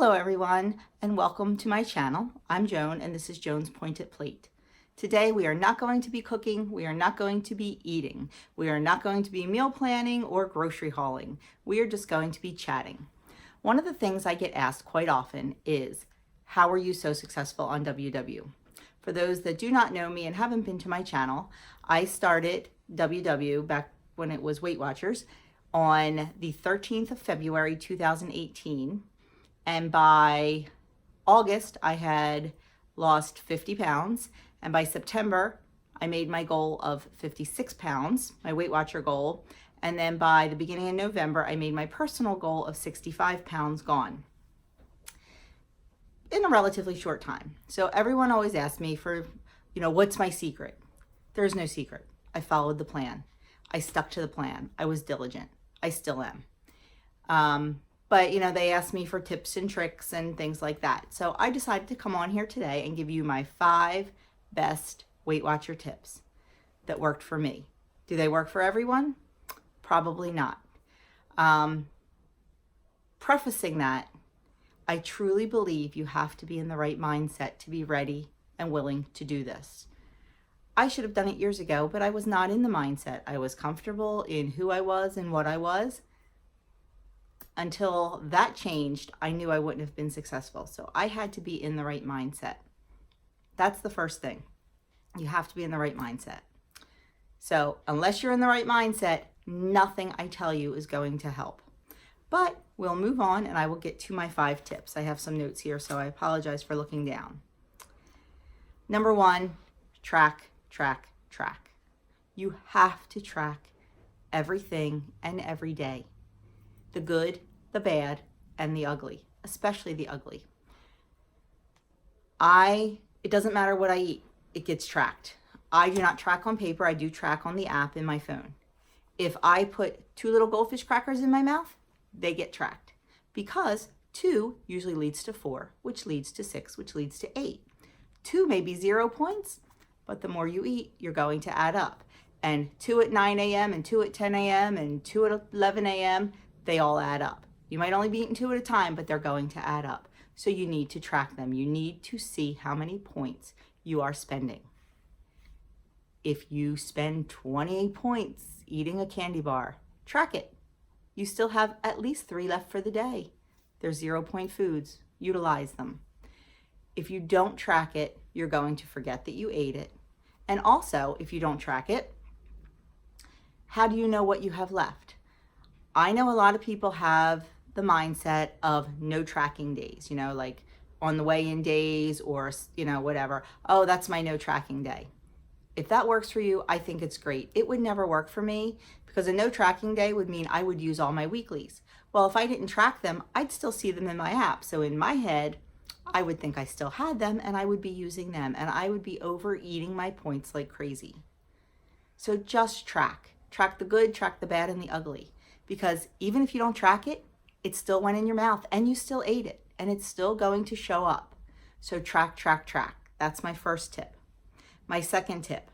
Hello everyone, and welcome to my channel. I'm Joan, and this is Joan's Pointed Plate. Today we are not going to be cooking, we are not going to be eating, we are not going to be meal planning or grocery hauling. We are just going to be chatting. One of the things I get asked quite often is, how are you so successful on WW? For those that do not know me and haven't been to my channel, I started WW back when it was Weight Watchers on the 13th of February 2018. And by August, I had lost 50 pounds. And by September, I made my goal of 56 pounds, my Weight Watcher goal. And then by the beginning of November, I made my personal goal of 65 pounds gone in a relatively short time. So everyone always asks me for, what's my secret? There's no secret. I followed the plan. I stuck to the plan. I was diligent. I still am. But, they asked me for tips and tricks and things like that. So I decided to come on here today and give you my 5 best Weight Watcher tips that worked for me. Do they work for everyone? Probably not. Prefacing that, I truly believe you have to be in the right mindset to be ready and willing to do this. I should have done it years ago, but I was not in the mindset. I was comfortable in who I was and what I was. Until that changed, I knew I wouldn't have been successful. So I had to be in the right mindset. That's the first thing. You have to be in the right mindset. So unless you're in the right mindset, nothing I tell you is going to help. But we'll move on and I will get to my 5 tips. I have some notes here, so I apologize for looking down. Number 1, track, track, track. You have to track everything and every day. The good, the bad, and the ugly, especially the ugly. It doesn't matter what I eat, it gets tracked. I do not track on paper, I do track on the app in my phone. If I put 2 little goldfish crackers in my mouth, they get tracked. Because 2 usually leads to 4, which leads to 6, which leads to 8. 2 may be 0 points, but the more you eat, you're going to add up. And 2 at 9 a.m. and 2 at 10 a.m. and 2 at 11 a.m., they all add up. You might only be eating 2 at a time, but they're going to add up. So you need to track them. You need to see how many points you are spending. If you spend 28 points eating a candy bar, track it. You still have at least 3 left for the day. They're 0-point foods. Utilize them. If you don't track it, you're going to forget that you ate it. And also, if you don't track it, how do you know what you have left? I know a lot of people have the mindset of no tracking days, like on the weigh-in days or, whatever. Oh, that's my no tracking day. If that works for you, I think it's great. It would never work for me because a no tracking day would mean I would use all my weeklies. Well, if I didn't track them, I'd still see them in my app. So in my head, I would think I still had them and I would be using them and I would be overeating my points like crazy. So just track. Track the good, track the bad, and the ugly. Because even if you don't track it, it still went in your mouth and you still ate it and it's still going to show up. So track, track, track. That's my first tip. My second tip.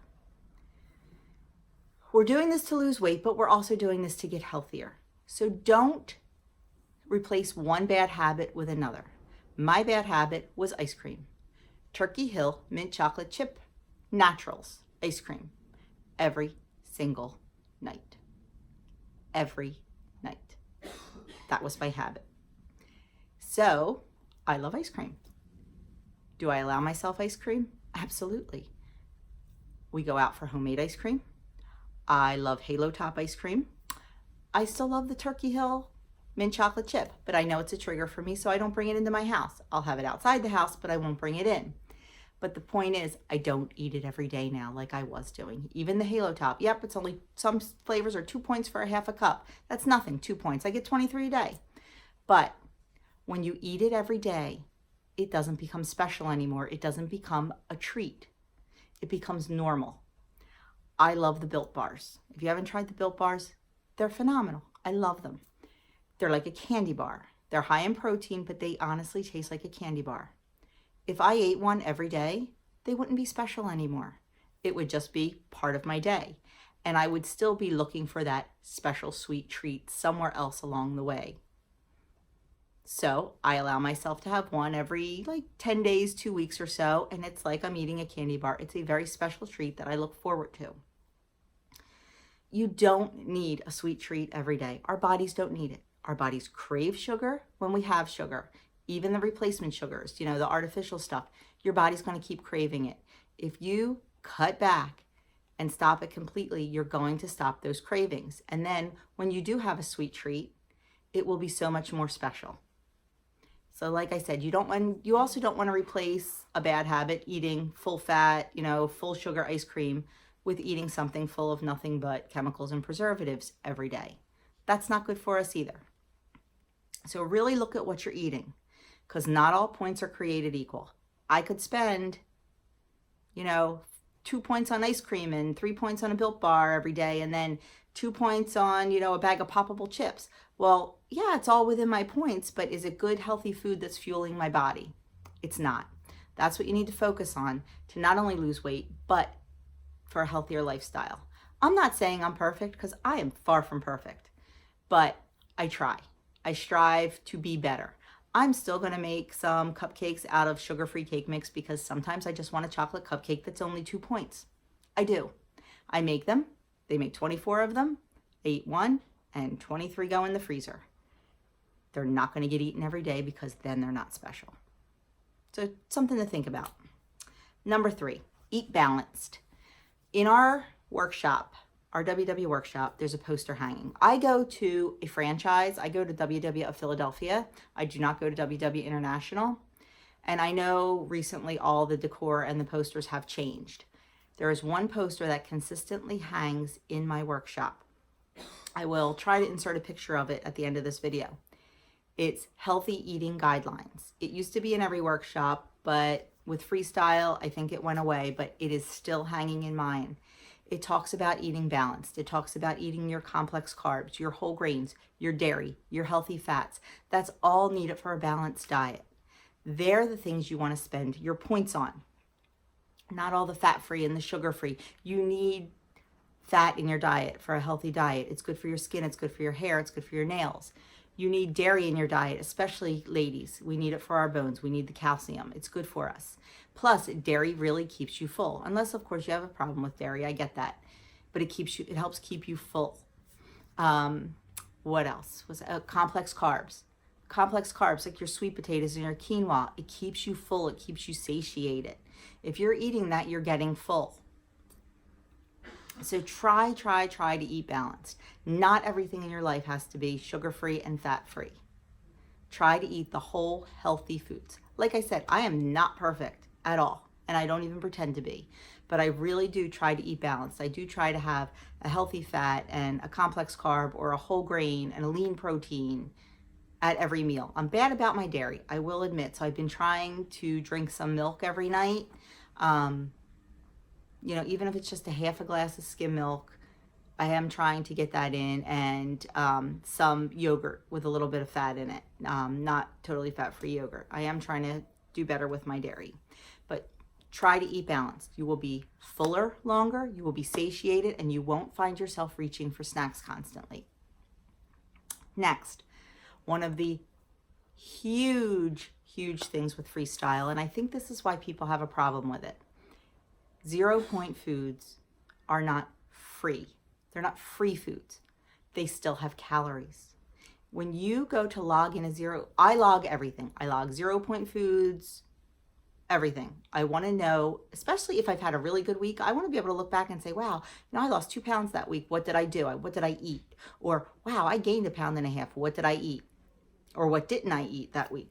We're doing this to lose weight, but we're also doing this to get healthier. So don't replace one bad habit with another. My bad habit was ice cream. Turkey Hill mint chocolate chip naturals ice cream every single night. Every night. That was my habit. So I love ice cream. Do I allow myself ice cream? Absolutely. We go out for homemade ice cream. I love Halo Top ice cream. I still love the Turkey Hill mint chocolate chip, but I know it's a trigger for me, so I don't bring it into my house. I'll have it outside the house, but I won't bring it in. But the point is, I don't eat it every day now like I was doing. Even the Halo Top. Yep, it's only, some flavors are 2 points for a half a cup. That's nothing, 2 points. I get 23 a day. But when you eat it every day, it doesn't become special anymore. It doesn't become a treat. It becomes normal. I love the Built Bars. If you haven't tried the Built Bars, they're phenomenal. I love them. They're like a candy bar. They're high in protein, but they honestly taste like a candy bar. If I ate one every day, they wouldn't be special anymore. It would just be part of my day. And I would still be looking for that special sweet treat somewhere else along the way. So I allow myself to have one every like 10 days, 2 weeks or so. And it's like I'm eating a candy bar. It's a very special treat that I look forward to. You don't need a sweet treat every day. Our bodies don't need it. Our bodies crave sugar when we have sugar, even the replacement sugars, the artificial stuff. Your body's going to keep craving it. If you cut back and stop it completely, you're going to stop those cravings. And then when you do have a sweet treat, it will be so much more special. So like I said, you also don't want to replace a bad habit, eating full fat, full sugar ice cream, with eating something full of nothing but chemicals and preservatives every day. That's not good for us either. So really look at what you're eating, because not all points are created equal. I could spend, 2 points on ice cream and 3 points on a Built Bar every day, and then 2 points on, a bag of poppable chips. Well, yeah, it's all within my points, but is it good, healthy food that's fueling my body? It's not. That's what you need to focus on to not only lose weight, but for a healthier lifestyle. I'm not saying I'm perfect, because I am far from perfect, but I try. I strive to be better. I'm still going to make some cupcakes out of sugar-free cake mix, because sometimes I just want a chocolate cupcake that's only 2 points. I do. I make them. They make 24 of them. I eat one, and 23 go in the freezer. They're not going to get eaten every day, because then they're not special. So something to think about. Number 3, eat balanced. In our workshop, our WW workshop, there's a poster hanging. I go to a franchise. I go to WW of Philadelphia. I do not go to WW International. And I know recently all the decor and the posters have changed. There is one poster that consistently hangs in my workshop. I will try to insert a picture of it at the end of this video. It's healthy eating guidelines. It used to be in every workshop, but with freestyle, I think it went away, but it is still hanging in mine. It talks about eating balanced. It talks about eating your complex carbs, your whole grains, your dairy, your healthy fats. That's all needed for a balanced diet. They're the things you want to spend your points on. Not all the fat-free and the sugar-free. You need fat in your diet for a healthy diet. It's good for your skin. It's good for your hair. It's good for your nails. You need dairy in your diet, especially ladies. We need it for our bones. We need the calcium. It's good for us. Plus, dairy really keeps you full. Unless, of course, you have a problem with dairy. I get that. But it helps keep you full. What else? Complex carbs. Complex carbs, like your sweet potatoes and your quinoa, it keeps you full. It keeps you satiated. If you're eating that, you're getting full. So try to eat balanced. Not everything in your life has to be sugar-free and fat-free. Try to eat the whole healthy foods. Like I said, I am not perfect at all, and I don't even pretend to be. But I really do try to eat balanced. I do try to have a healthy fat and a complex carb or a whole grain and a lean protein at every meal. I'm bad about my dairy, I will admit. So I've been trying to drink some milk every night. Even if it's just a half a glass of skim milk, I am trying to get that in, and some yogurt with a little bit of fat in it, not totally fat-free yogurt. I am trying to do better with my dairy, but try to eat balanced. You will be fuller longer, you will be satiated, and you won't find yourself reaching for snacks constantly. Next, one of the huge things with freestyle, and I think this is why people have a problem with it. 0 point foods are not free. They're not free foods. They still have calories. When you go to log in I log everything. I log 0 point foods, everything. I want to know, especially if I've had a really good week, I want to be able to look back and say, wow, I lost 2 pounds that week. What did I do? What did I eat? Or, wow, I gained 1.5 pounds. What did I eat? Or what didn't I eat that week?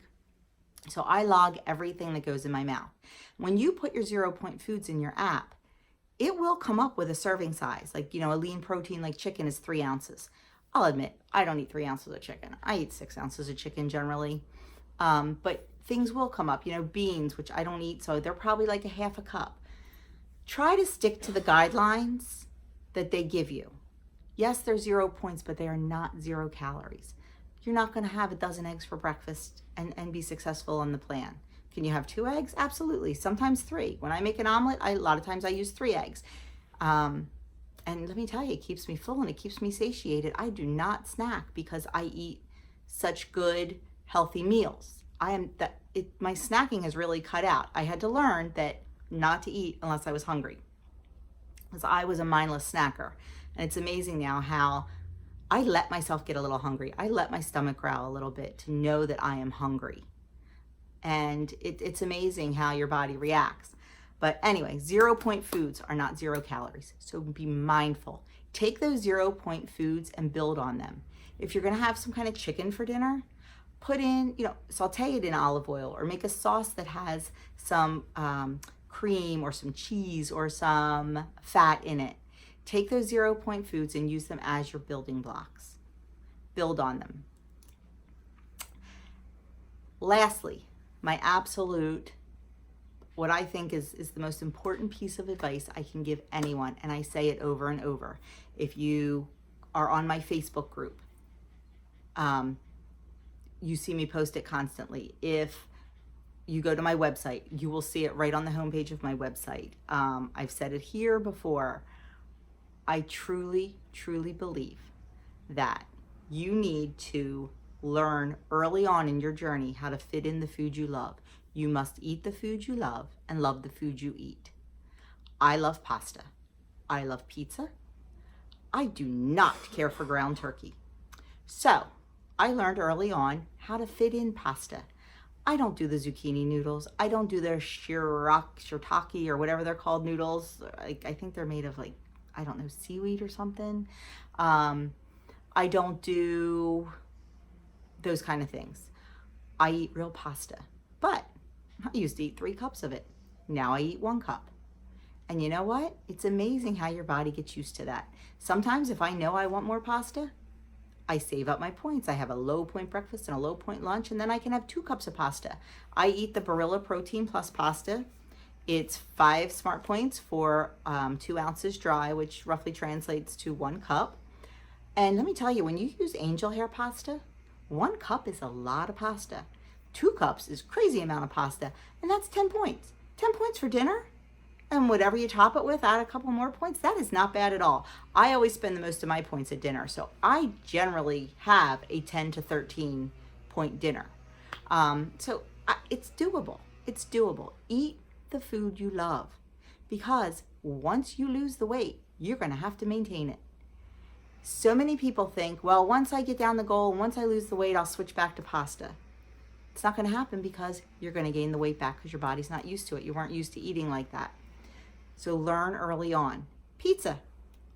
So I log everything that goes in my mouth. When you put your 0 point foods in your app, it will come up with a serving size. Like, a lean protein like chicken is 3 ounces. I'll admit, I don't eat 3 ounces of chicken. I eat 6 ounces of chicken generally. But things will come up, beans, which I don't eat, so they're probably like a half a cup. Try to stick to the guidelines that they give you. Yes, they're 0 points, but they are not 0 calories. You're not going to have a dozen eggs for breakfast and be successful on the plan. Can you have 2 eggs? Absolutely. Sometimes 3. When I make an omelet, a lot of times I use 3 eggs. And let me tell you, it keeps me full and it keeps me satiated. I do not snack because I eat such good, healthy meals. My snacking has really cut out. I had to learn that not to eat unless I was hungry, because I was a mindless snacker. And it's amazing now how I let myself get a little hungry. I let my stomach growl a little bit to know that I am hungry. And it's amazing how your body reacts. But anyway, 0 point foods are not 0 calories. So be mindful. Take those 0 point foods and build on them. If you're gonna have some kind of chicken for dinner, put in, saute it in olive oil, or make a sauce that has some cream or some cheese or some fat in it. Take those 0 point foods and use them as your building blocks. Build on them. Lastly, my absolute, what I think is the most important piece of advice I can give anyone, and I say it over and over. If you are on my Facebook group, you see me post it constantly. If you go to my website, you will see it right on the homepage of my website. I've said it here before. I truly, truly believe that you need to learn early on in your journey how to fit in the food you love. You must eat the food you love and love the food you eat. I love pasta. I love pizza. I do not care for ground turkey. So I learned early on how to fit in pasta. I don't do the zucchini noodles. I don't do their shirataki or whatever they're called noodles. I think they're made of seaweed or something. I don't do those kind of things. I eat real pasta, but I used to eat 3 cups of it. Now I eat 1 cup. And you know what? It's amazing how your body gets used to that. Sometimes if I know I want more pasta, I save up my points. I have a low point breakfast and a low point lunch, and then I can have 2 cups of pasta. I eat the Barilla Protein Plus pasta. It's 5 smart points for 2 ounces dry, which roughly translates to 1 cup. And let me tell you, when you use angel hair pasta, 1 cup is a lot of pasta. 2 cups is crazy amount of pasta, and that's 10 points. 10 points for dinner, and whatever you top it with, add a couple more points. That is not bad at all. I always spend the most of my points at dinner, so I generally have a 10 to 13 point dinner. It's doable. It's doable. Eat the food you love, because once you lose the weight, you're going to have to maintain it. So many people think, well, once I get down the goal, once I lose the weight, I'll switch back to pasta. It's not going to happen, because you're going to gain the weight back because your body's not used to it. You weren't used to eating like that. So learn early on. Pizza.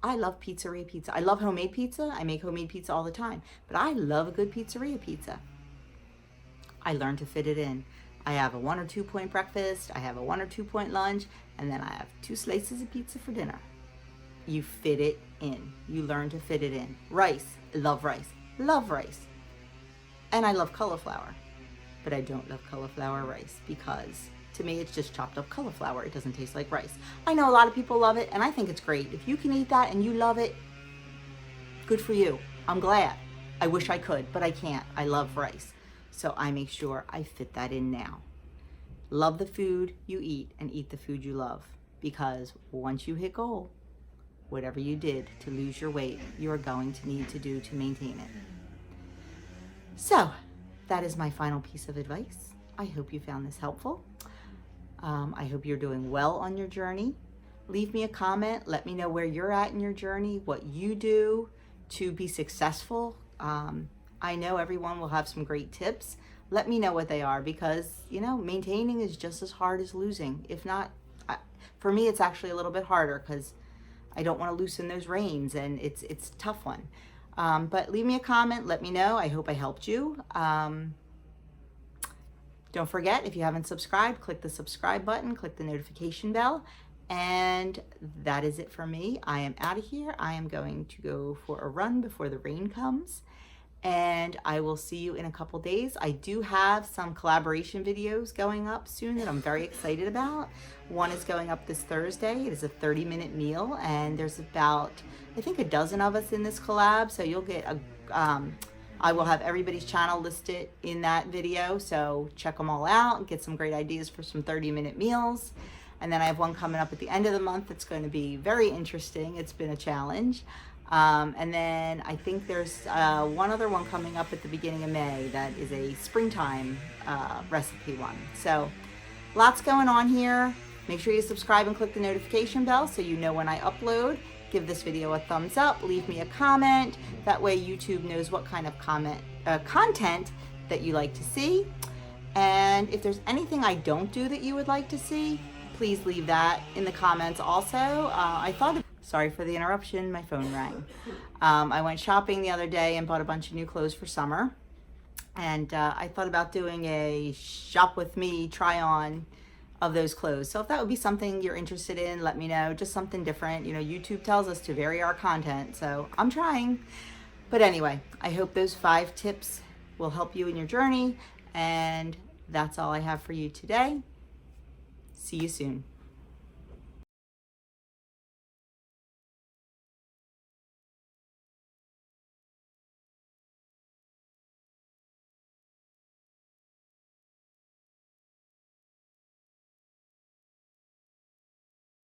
I love pizzeria pizza. I love homemade pizza. I make homemade pizza all the time, but I love a good pizzeria pizza. I learned to fit it in. I have a 1 or 2 point breakfast. I have a 1 or 2 point lunch, and then I have 2 slices of pizza for dinner. You fit it in. You learn to fit it in. Rice. Love rice. Love rice. And I love cauliflower, but I don't love cauliflower rice, because to me, it's just chopped up cauliflower. It doesn't taste like rice. I know a lot of people love it, and I think it's great. If you can eat that and you love it, good for you. I'm glad. I wish I could, but I can't. I love rice. So I make sure I fit that in now. Love the food you eat and eat the food you love, because once you hit goal, whatever you did to lose your weight, you're going to need to do to maintain it. So that is my final piece of advice. I hope you found this helpful. I hope you're doing well on your journey. Leave me a comment. Let me know where you're at in your journey, what you do to be successful. I know everyone will have some great tips. Let me know what they are, because, maintaining is just as hard as losing. If not, for me, it's actually a little bit harder, because I don't want to loosen those reins, and it's a tough one. But leave me a comment. Let me know. I hope I helped you. Don't forget, if you haven't subscribed, click the subscribe button, click the notification bell, and that is it for me. I am out of here. I am going to go for a run before the rain comes, and I will see you in a couple days. I do have some collaboration videos going up soon that I'm very excited about. One is going up this Thursday. It is a 30-minute meal, and there's about, I think, a dozen of us in this collab, so you'll get I will have everybody's channel listed in that video, so check them all out and get some great ideas for some 30-minute meals. And then I have one coming up at the end of the month that's going to be very interesting. It's been a challenge. And then I think there's one other one coming up at the beginning of May that is a springtime recipe one. So lots going on here. Make sure you subscribe and click the notification bell so you know when I upload. Give this video a thumbs up, leave me a comment. That way YouTube knows what kind of content that you like to see. And if there's anything I don't do that you would like to see, please leave that in the comments also. Sorry for the interruption, my phone rang. I went shopping the other day and bought a bunch of new clothes for summer. And I thought about doing a shop with me try on of those clothes. So if that would be something you're interested in, let me know. Just something different. You know, YouTube tells us to vary our content, so I'm trying. But anyway, I hope those 5 tips will help you in your journey. And that's all I have for you today. See you soon.